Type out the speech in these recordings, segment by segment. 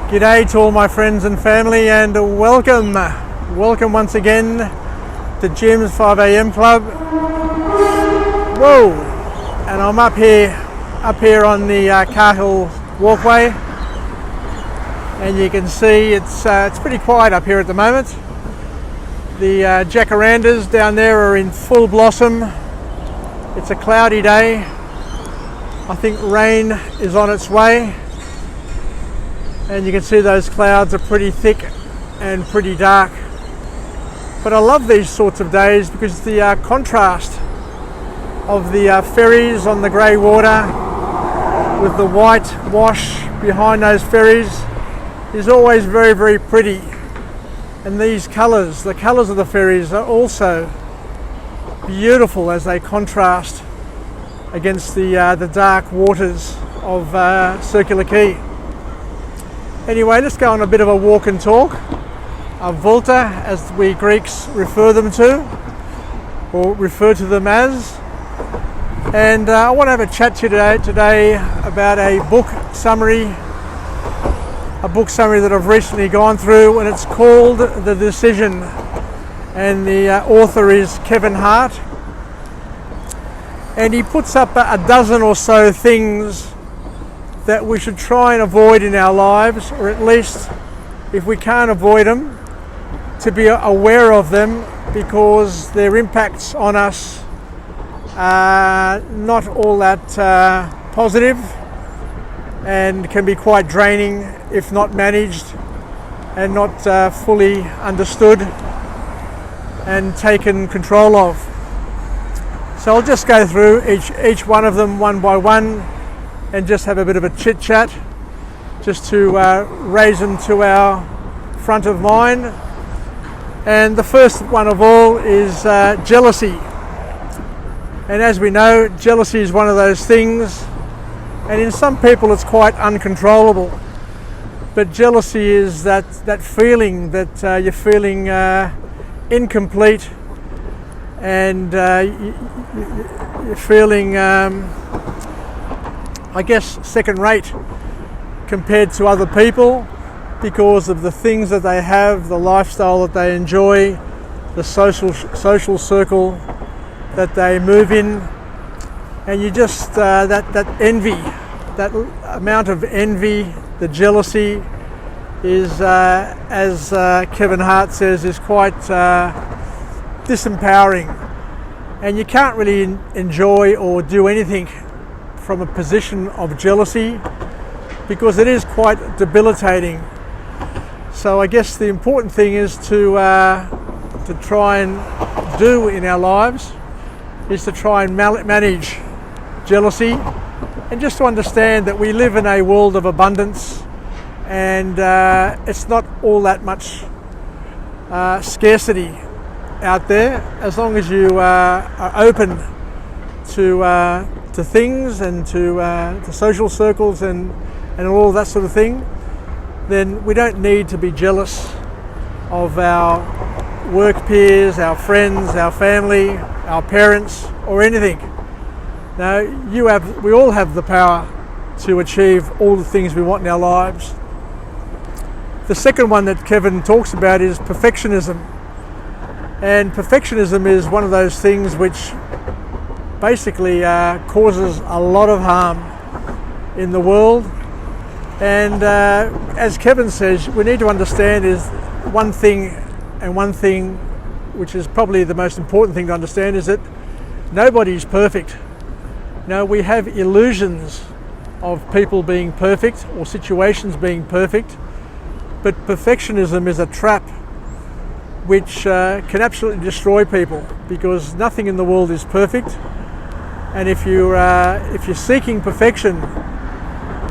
G'day to all my friends and family, and welcome once again to Jim's 5am Club. Whoa! And I'm up here on the Cahill walkway, and you can see it's pretty quiet up here at the moment. The jacarandas down there are in full blossom. It's a cloudy day. I think rain is on its way. And you can see those clouds are pretty thick and pretty dark. But I love these sorts of days because the contrast of the ferries on the grey water with the white wash behind those ferries is always very, very pretty. And these colours, the colours of the ferries are also beautiful as they contrast against the dark waters of Circular Quay. Anyway, let's go on a bit of a walk and talk, a volta as we Greeks refer them to, or refer to them as. And I want to have a chat to you today about a book summary that I've recently gone through, and it's called The Decision, and the author is Kevin Hart. And he puts up a dozen or so things that we should try and avoid in our lives, or at least, if we can't avoid them, to be aware of them, because their impacts on us are not all that positive and can be quite draining if not managed and not fully understood and taken control of. So I'll just go through each one of them one by one and just have a bit of a chit chat, just to raise them to our front of mind. And the first one of all is jealousy. And as we know, jealousy is one of those things, and in some people it's quite uncontrollable. But jealousy is that feeling that you're feeling incomplete, and you're feeling I guess second rate compared to other people because of the things that they have, the lifestyle that they enjoy, the social circle that they move in. And you just that envy, that amount of envy, the jealousy is as Kevin Hart says, is quite disempowering, and you can't really enjoy or do anything from a position of jealousy because it is quite debilitating. So I guess the important thing is to try and do in our lives is to try and manage jealousy, and just to understand that we live in a world of abundance, and it's not all that much scarcity out there, as long as you are open to things and to social circles and all that sort of thing. Then we don't need to be jealous of our work peers, our friends, our family, our parents, or anything. Now, we all have the power to achieve all the things we want in our lives. The second one that Kevin talks about is perfectionism. And perfectionism is one of those things which basically causes a lot of harm in the world. And as Kevin says, we need to understand is one thing which is probably the most important thing to understand, is that nobody's perfect. Now, we have illusions of people being perfect or situations being perfect, but perfectionism is a trap which can absolutely destroy people, because nothing in the world is perfect. And if you're seeking perfection,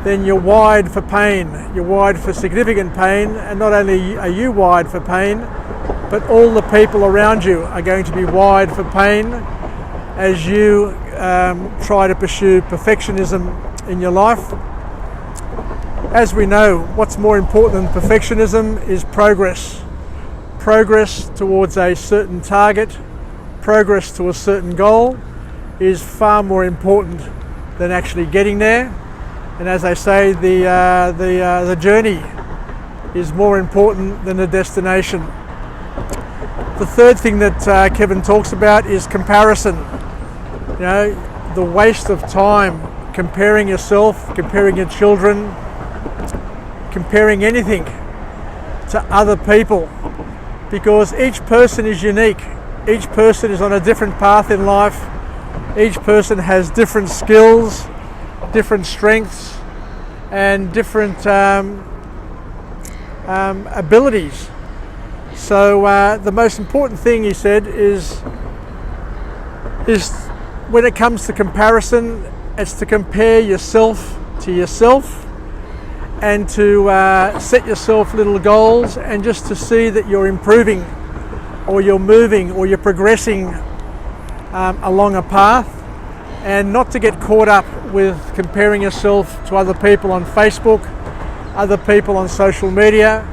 then you're wired for pain. You're wired for significant pain, and not only are you wired for pain, but all the people around you are going to be wired for pain as you try to pursue perfectionism in your life. As we know, what's more important than perfectionism is progress. Progress towards a certain target, progress to a certain goal is far more important than actually getting there. And as I say, the journey is more important than the destination. The third thing that Kevin talks about is comparison. You know, the waste of time comparing yourself, comparing your children, comparing anything to other people, because each person is unique. Each person is on a different path in life. Each person has different skills, different strengths, and different abilities. So the most important thing, he said, is when it comes to comparison, it's to compare yourself to yourself, and to set yourself little goals, and just to see that you're improving, or you're moving, or you're progressing along a path, and not to get caught up with comparing yourself to other people on Facebook, other people on social media,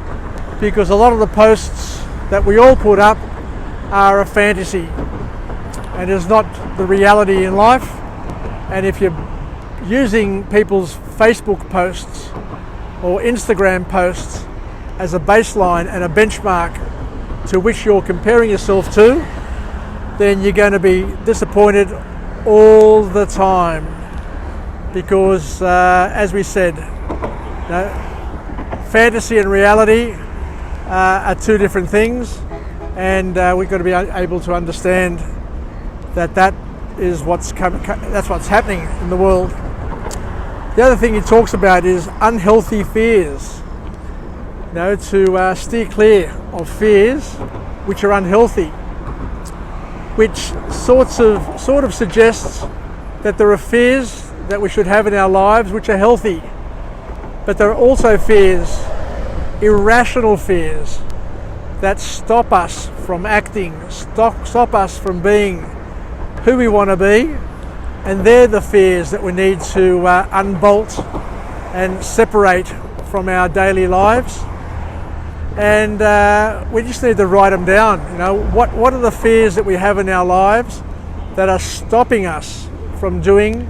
because a lot of the posts that we all put up are a fantasy and is not the reality in life. And if you're using people's Facebook posts or Instagram posts as a baseline and a benchmark to which you're comparing yourself to, then you're going to be disappointed all the time, because as we said, fantasy and reality are two different things, and we've got to be able to understand that is that's what's happening in the world. The other thing he talks about is unhealthy fears. You know, to steer clear of fears which are unhealthy, which sort of suggests that there are fears that we should have in our lives which are healthy, but there are also fears, irrational fears, that stop us from acting, stop us from being who we want to be, and they're the fears that we need to unbolt and separate from our daily lives. And we just need to write them down. You know, what are the fears that we have in our lives that are stopping us from doing,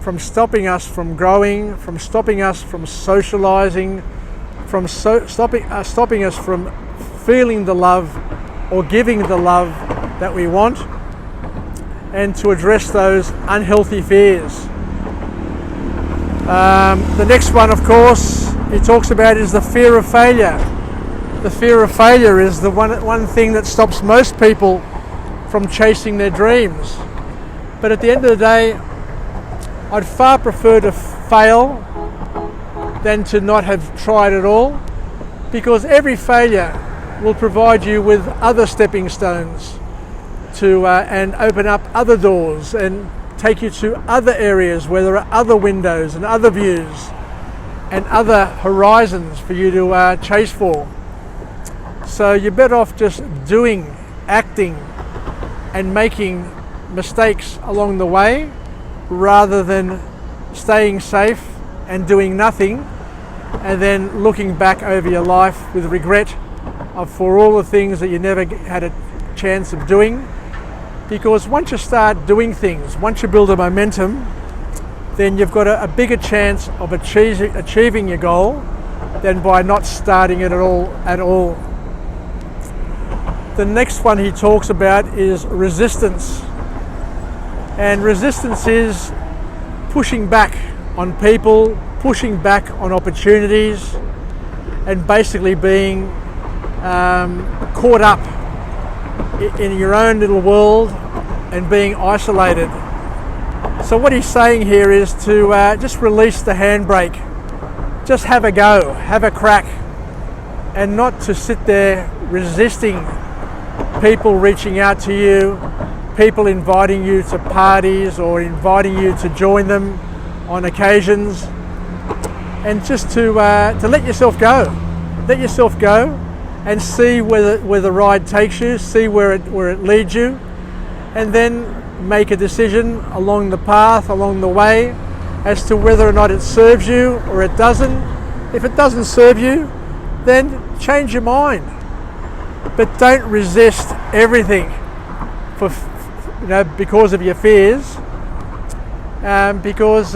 from stopping us from growing, from stopping us from socializing, from stopping us from feeling the love or giving the love that we want, and to address those unhealthy fears. The next one, of course, he talks about is the fear of failure. The fear of failure is the one thing that stops most people from chasing their dreams. But at the end of the day, I'd far prefer to fail than to not have tried at all, because every failure will provide you with other stepping stones to and open up other doors and take you to other areas where there are other windows and other views and other horizons for you to chase for. So you're better off just doing, acting, and making mistakes along the way, rather than staying safe and doing nothing and then looking back over your life with regret for all the things that you never had a chance of doing. Because once you start doing things, once you build a momentum, then you've got a bigger chance of achieving your goal than by not starting it at all. The next one he talks about is resistance. And resistance is pushing back on people, pushing back on opportunities, and basically being caught up in your own little world and being isolated. So what he's saying here is to just release the handbrake, just have a go, have a crack, and not to sit there resisting people reaching out to you, people inviting you to parties or inviting you to join them on occasions, and just to let yourself go. Let yourself go and see where the ride takes you, see where it leads you, and then make a decision along the path, along the way, as to whether or not it serves you or it doesn't. If it doesn't serve you, then change your mind. But don't resist everything because of your fears, because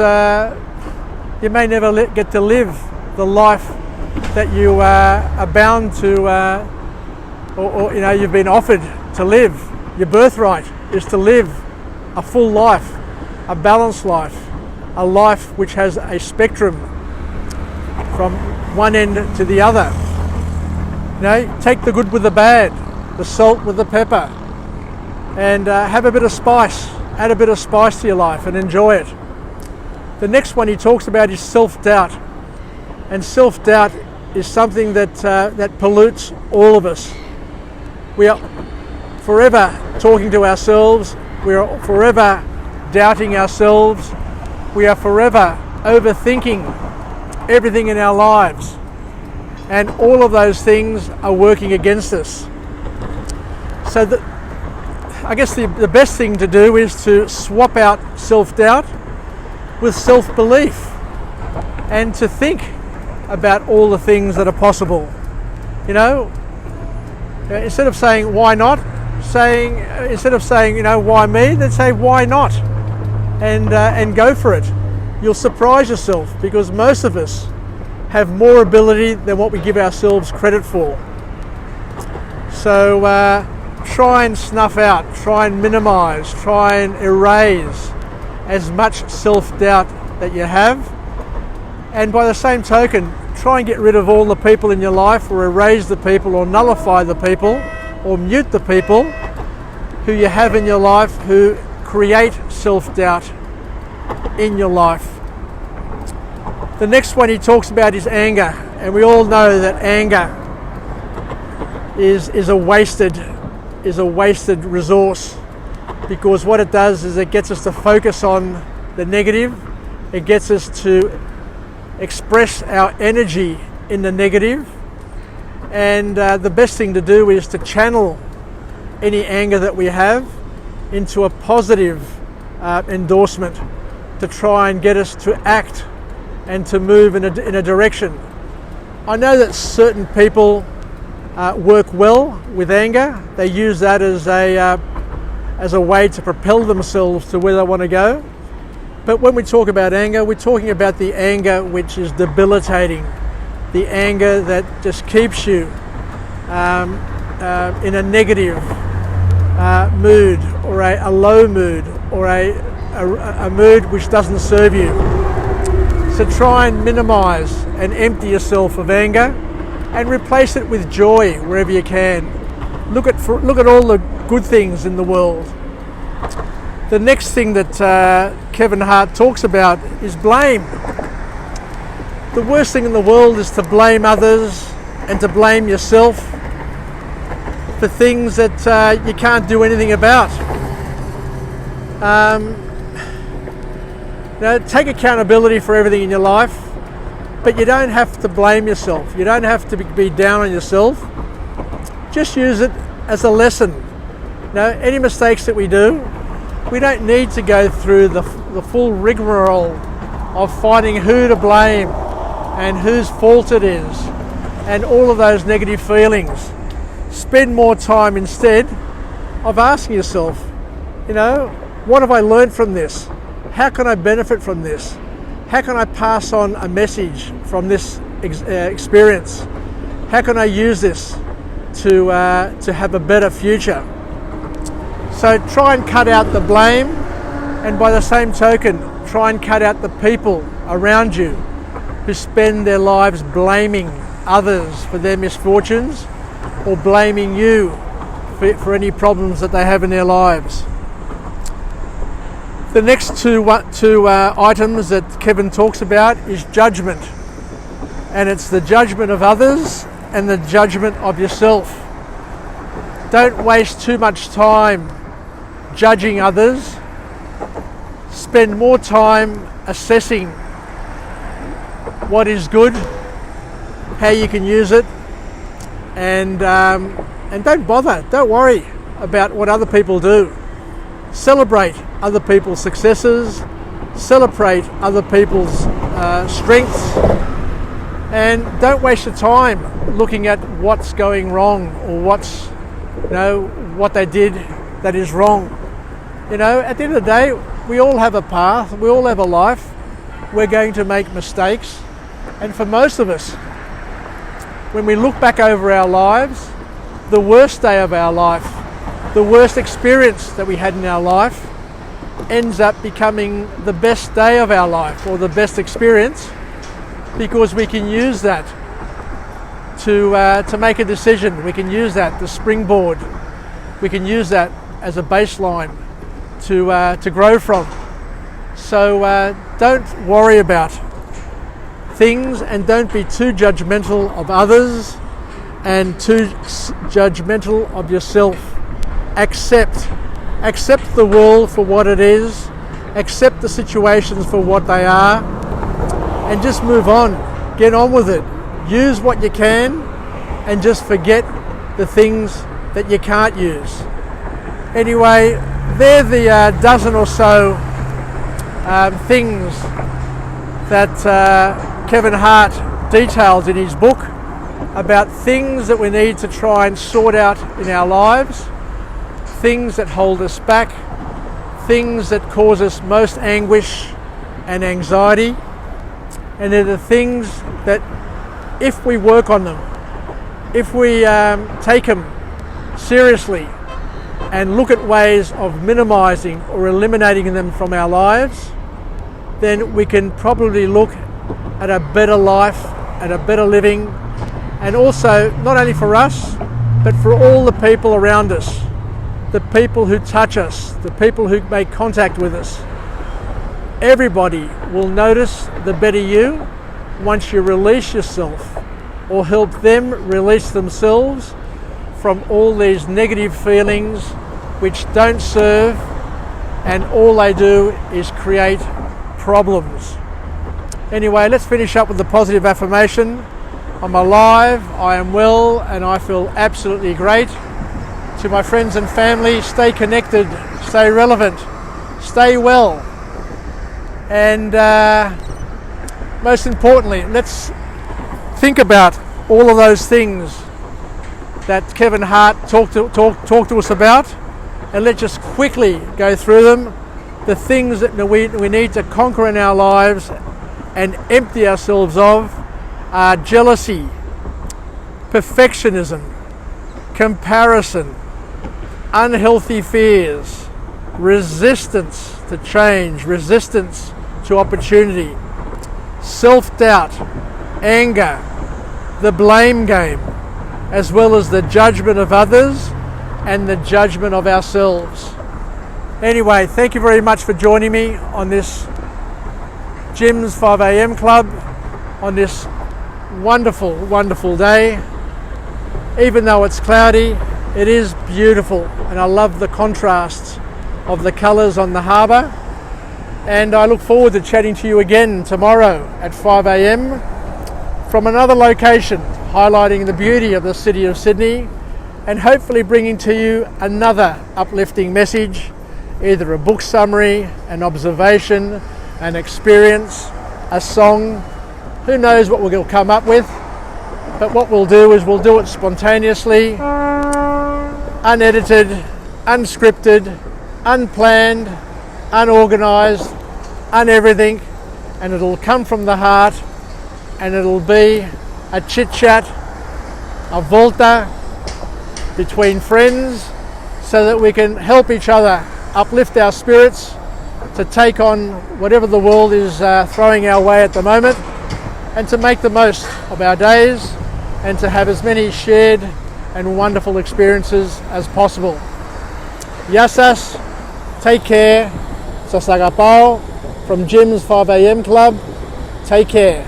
you may never get to live the life that you are bound to, or you've been offered to live. Your birthright is to live a full life, a balanced life, a life which has a spectrum from one end to the other. Take the good with the bad, the salt with the pepper, and have a bit of spice. Add a bit of spice to your life and enjoy it. The next one he talks about is self-doubt, and self-doubt is something that pollutes all of us. We are forever talking to ourselves. We are forever doubting ourselves. We are forever overthinking everything in our lives, and all of those things are working against us. So I guess the best thing to do is to swap out self-doubt with self-belief, and to think about all the things that are possible. Instead of saying why not, instead of saying why me, then say why not, and go for it. You'll surprise yourself, because most of us have more ability than what we give ourselves credit for. So try and snuff out, try and minimize, try and erase as much self-doubt that you have. And by the same token, try and get rid of all the people in your life, or erase the people, or nullify the people, or mute the people who you have in your life who create self-doubt in your life. The next one he talks about is anger, and we all know that anger is a wasted resource, because what it does is it gets us to focus on the negative. It gets us to express our energy in the negative, and the best thing to do is to channel any anger that we have into a positive endorsement, to try and get us to act and to move in a direction. I know that certain people work well with anger. They use that as a way to propel themselves to where they want to go. But when we talk about anger, we're talking about the anger which is debilitating, the anger that just keeps you in a negative mood, or a low mood, or a mood which doesn't serve you. So try and minimize and empty yourself of anger, and replace it with joy wherever you can. Look at all the good things in the world. The next thing that Kevin Hart talks about is blame. The worst thing in the world is to blame others and to blame yourself for things that you can't do anything about. Take accountability for everything in your life, but you don't have to blame yourself. You don't have to be down on yourself. Just use it as a lesson. Any mistakes that we do, we don't need to go through the full rigmarole of finding who to blame and whose fault it is, and all of those negative feelings. Spend more time instead of asking yourself, what have I learned from this? How can I benefit from this? How can I pass on a message from this experience? How can I use this to have a better future? So try and cut out the blame, and by the same token, try and cut out the people around you who spend their lives blaming others for their misfortunes, or blaming you for any problems that they have in their lives. The next two items that Kevin talks about is judgment, and it's the judgment of others and the judgment of yourself. Don't waste too much time judging others. Spend more time assessing what is good, how you can use it, and don't worry about what other people do. Celebrate other people's successes, celebrate other people's strengths, and don't waste your time looking at what's going wrong, or what they did that is wrong. At the end of the day, we all have a path, we all have a life. We're going to make mistakes, and for most of us, when we look back over our lives, the worst day of our life, the worst experience that we had in our life, ends up becoming the best day of our life or the best experience, because we can use that to make a decision. We can use that to springboard. We can use that as a baseline to grow from. So don't worry about things, and don't be too judgmental of others and too judgmental of yourself. Accept the world for what it is, accept the situations for what they are, and just move on. Get on with it. Use what you can and just forget the things that you can't use. Anyway, they're the dozen or so things that Kevin Hart details in his book about things that we need to try and sort out in our lives, things that hold us back, things that cause us most anguish and anxiety, and they're the things that, if we work on them, if we take them seriously and look at ways of minimizing or eliminating them from our lives, then we can probably look at a better life and a better living, and also not only for us but for all the people around us, the people who touch us, the people who make contact with us. Everybody will notice the better you once you release yourself or help them release themselves from all these negative feelings which don't serve, and all they do is create problems. Anyway, let's finish up with the positive affirmation. I'm alive, I am well, and I feel absolutely great. To my friends and family, stay connected, stay relevant, stay well, and most importantly, let's think about all of those things that Kevin Hart talked to us about, and let's just quickly go through them. The things that we need to conquer in our lives and empty ourselves of are jealousy, perfectionism, comparison, unhealthy fears, resistance to change, resistance to opportunity, self-doubt, anger, the blame game, as well as the judgment of others and the judgment of ourselves. Anyway, thank you very much for joining me on this Jim's 5am Club on this wonderful, wonderful day. Even though it's cloudy, it is beautiful, and I love the contrasts of the colours on the harbour. And I look forward to chatting to you again tomorrow at 5am from another location, highlighting the beauty of the city of Sydney, and hopefully bringing to you another uplifting message, either a book summary, an observation, an experience, a song. Who knows what we'll come up with, but what we'll do is we'll do it spontaneously, unedited, unscripted, unplanned, unorganised, everything, and it'll come from the heart, and it'll be a chit-chat, a volta between friends, so that we can help each other uplift our spirits to take on whatever the world is throwing our way at the moment, and to make the most of our days, and to have as many shared and wonderful experiences as possible. Yasas, take care, Sasagapao from Jim's 5am Club, take care.